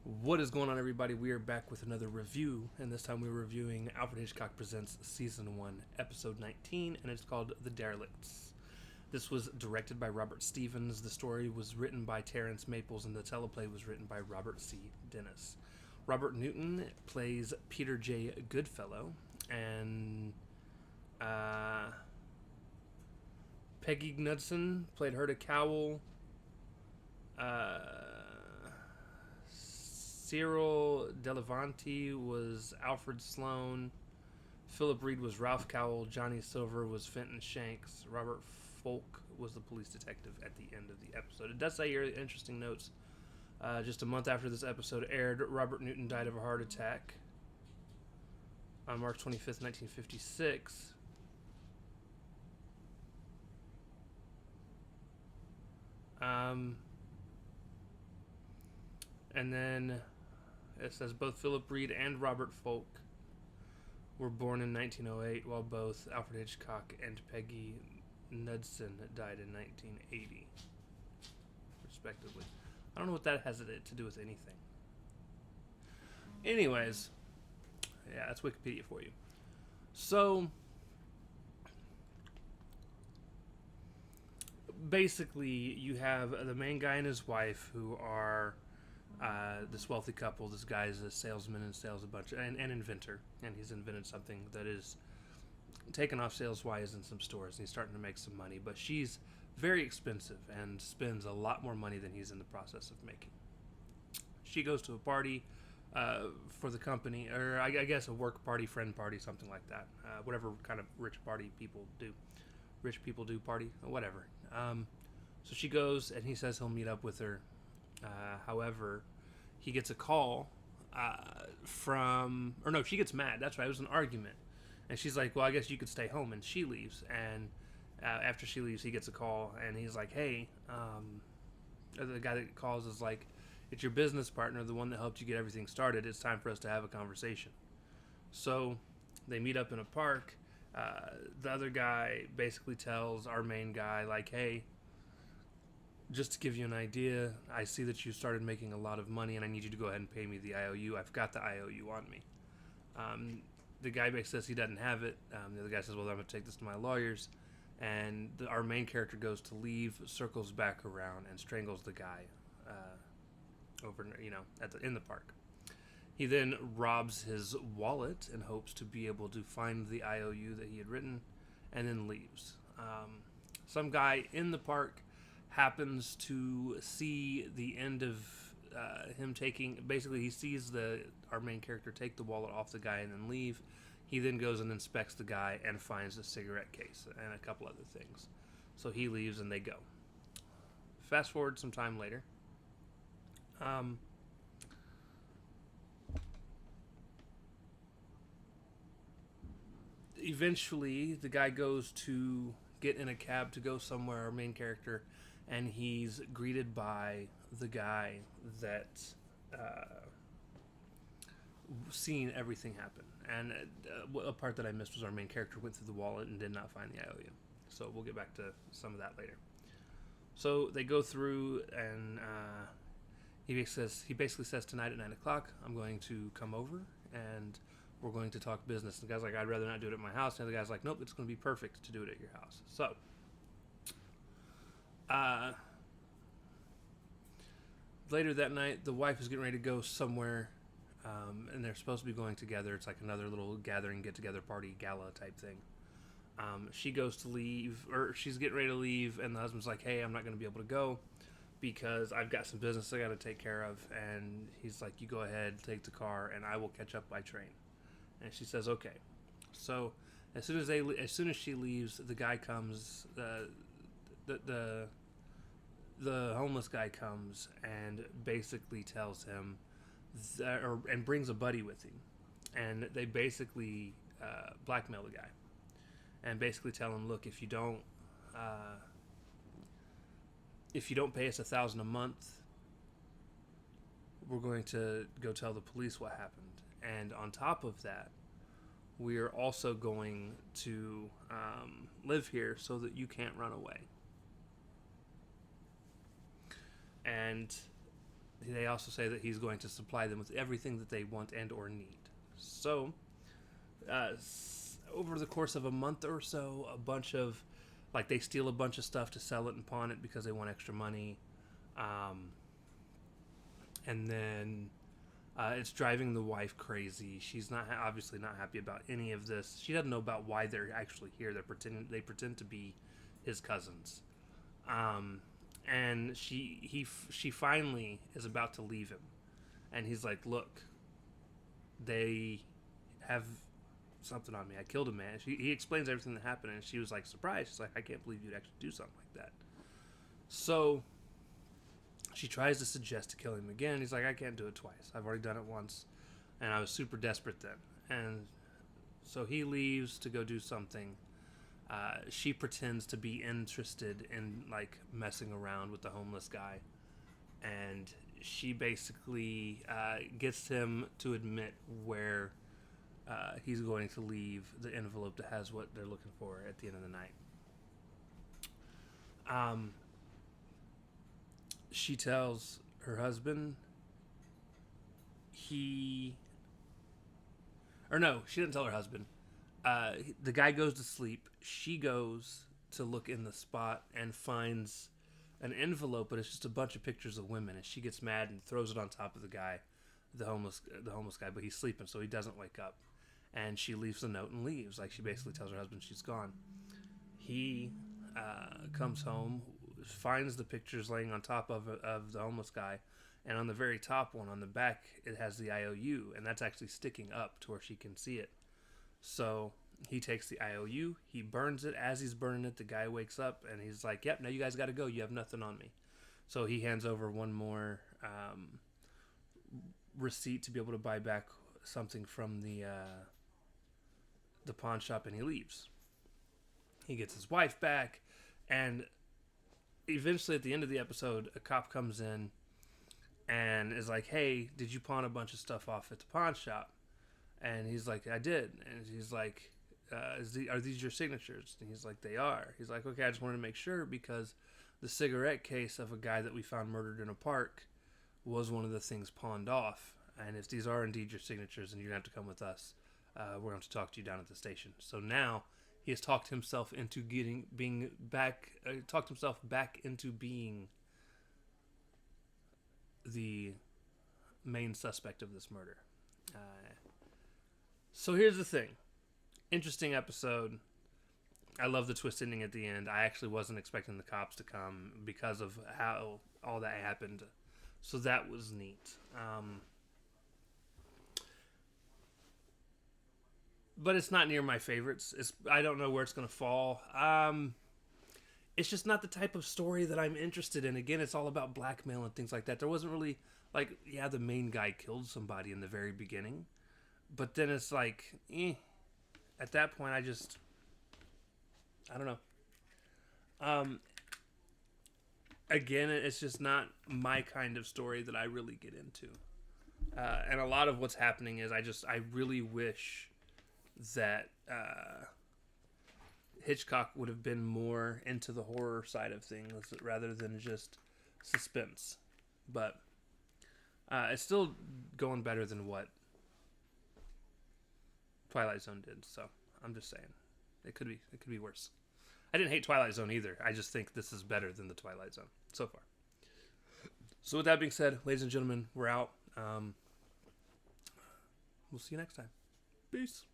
What is going on, everybody? We are back with another review, and this time we're reviewing Alfred Hitchcock Presents Season 1, Episode 19, and it's called The Derelicts. This was directed by Robert Stevens, the story was written by Terrence Maples, and the teleplay was written by Robert C. Dennis. Robert Newton plays Peter J. Goodfellow, and Peggy Knudsen played Herta Cowell. Cyril Delavanti was Alfred Sloan. Philip Reed was Ralph Cowell. Johnny Silver was Fenton Shanks. Robert Folk was the police detective at the end of the episode. It does say here interesting notes. Just a month after this episode aired, Robert Newton died of a heart attack on March 25th, 1956. And then it says both Philip Reed and Robert Folk were born in 1908, while both Alfred Hitchcock and Peggy Knudsen died in 1980, respectively. I don't know what that has to do with anything. Anyways, yeah, that's Wikipedia for you. So, basically, you have the main guy and his wife who are this wealthy couple. This guy is a salesman and sells a bunch and inventor, and he's invented something that is taken off sales-wise in some stores, and he's starting to make some money, but she's very expensive and spends a lot more money than he's in the process of making. She goes to a party for the company, or I guess a work party, friend party, something like that. Whatever kind of rich party people do. Rich people do party, whatever. So she goes, and he says he'll meet up with her. However, he gets a call she gets mad. That's right, it was an argument. And she's like, well, I guess you could stay home. And she leaves. And after she leaves, he gets a call, and he's like, hey, the guy that calls is like, it's your business partner, the one that helped you get everything started. It's time for us to have a conversation. So they meet up in a park. The other guy basically tells our main guy, like, hey, just to give you an idea, I see that you started making a lot of money, and I need you to go ahead and pay me the IOU. I've got the IOU on me. The guy basically says he doesn't have it. The other guy says, well, I'm going to take this to my lawyers. And our main character goes to leave, circles back around, and strangles the guy in the park. He then robs his wallet in hopes to be able to find the IOU that he had written, and then leaves. Some guy in the park happens to see the end of him taking. Basically, he sees our main character take the wallet off the guy and then leave. He then goes and inspects the guy and finds a cigarette case and a couple other things. So he leaves and they go. Fast forward some time later. Eventually, the guy goes to get in a cab to go somewhere, our main character, and he's greeted by the guy that seen everything happen. And a part that I missed was our main character went through the wallet and did not find the IOU. So we'll get back to some of that later. So they go through, and he basically says tonight at 9 o'clock, I'm going to come over, and we're going to talk business. And the guy's like, I'd rather not do it at my house. And the other guy's like, nope, it's going to be perfect to do it at your house. So, later that night, the wife is getting ready to go somewhere, and they're supposed to be going together. It's like another little gathering, get-together party, gala type thing. She goes to leave, or she's getting ready to leave, and the husband's like, hey, I'm not going to be able to go because I've got some business I got to take care of. And he's like, you go ahead, take the car, and I will catch up by train. And she says, okay. So as soon as she leaves, the guy comes, the homeless guy comes and basically tells him, and brings a buddy with him, and they basically blackmail the guy, and basically tell him, look, if you don't pay us $1,000 a month, we're going to go tell the police what happened, and on top of that, we're also going to live here so that you can't run away. And they also say that he's going to supply them with everything that they want and or need. So, over the course of a month or so, a bunch of, like, they steal a bunch of stuff to sell it and pawn it because they want extra money. And then it's driving the wife crazy. She's not obviously not happy about any of this. She doesn't know about why they're actually here. They pretend to be his cousins. And she finally is about to leave him, and he's like, "Look, they have something on me. I killed a man." He explains everything that happened, and she was like surprised. She's like, "I can't believe you'd actually do something like that." So she tries to suggest to kill him again. He's like, "I can't do it twice. I've already done it once, and I was super desperate then." And so he leaves to go do something. She pretends to be interested in, like, messing around with the homeless guy, and she basically gets him to admit where he's going to leave the envelope that has what they're looking for at the end of the night. She tells her husband she didn't tell her husband. The guy goes to sleep. She goes to look in the spot and finds an envelope, but it's just a bunch of pictures of women, and she gets mad and throws it on top of the guy, the homeless guy, but he's sleeping, so he doesn't wake up. And she leaves the note and leaves. Like, she basically tells her husband she's gone. He comes home, finds the pictures laying on top of the homeless guy, and on the very top one, on the back, it has the IOU, and that's actually sticking up to where she can see it. So he takes the IOU, he burns it. As he's burning it, the guy wakes up, and he's like, "Yep, now you guys got to go. You have nothing on me." So he hands over one more receipt to be able to buy back something from the pawn shop, and he leaves. He gets his wife back, and eventually at the end of the episode, a cop comes in and is like, "Hey, did you pawn a bunch of stuff off at the pawn shop?" And he's like, "I did." And he's like, "Are these your signatures?" And he's like, "They are." He's like, "Okay, I just wanted to make sure because the cigarette case of a guy that we found murdered in a park was one of the things pawned off. And if these are indeed your signatures, then you're going to have to come with us. We're going to talk to you down at the station." So now he has talked himself into talked himself back into being the main suspect of this murder. So here's the thing. Interesting episode. I love the twist ending at the end. I actually wasn't expecting the cops to come because of how all that happened. So that was neat. But it's not near my favorites. I don't know where it's going to fall. It's just not the type of story that I'm interested in. Again, it's all about blackmail and things like that. There wasn't really, like, yeah, the main guy killed somebody in the very beginning. But then it's like, at that point, I don't know. Again, it's just not my kind of story that I really get into. And a lot of what's happening is I really wish that Hitchcock would have been more into the horror side of things rather than just suspense. But it's still going better than what Twilight Zone did. So I'm just saying, it could be worse. I didn't hate Twilight Zone either. I just think this is better than the Twilight Zone so far. So with that being said, ladies and gentlemen, we're out. We'll see you next time. Peace.